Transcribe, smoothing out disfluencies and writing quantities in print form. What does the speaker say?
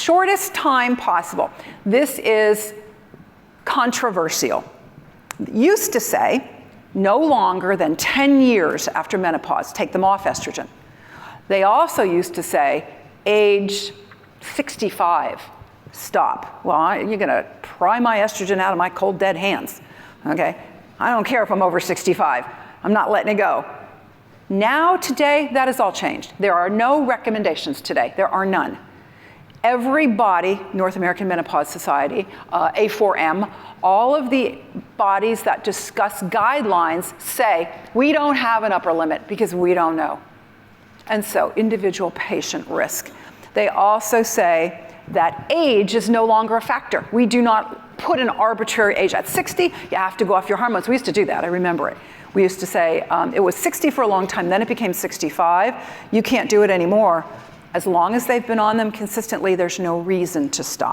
shortest time possible. This is controversial. Used to say no longer than 10 years after menopause, take them off estrogen. They also used to say age 65, stop. Well, you're gonna pry my estrogen out of my cold, dead hands, okay? I don't care if I'm over 65. I'm not letting it go. Now, today, that has all changed. There are no recommendations today. There are none. Every body, North American Menopause Society, A4M, all of the bodies that discuss guidelines say, we don't have an upper limit because we don't know. And so, individual patient risk. They also say that age is no longer a factor. We do not put an arbitrary age. At 60, you have to go off your hormones. We used to do that, I remember it. We used to say it was 60 for a long time, then it became 65. You can't do it anymore. As long as they've been on them consistently, there's no reason to stop.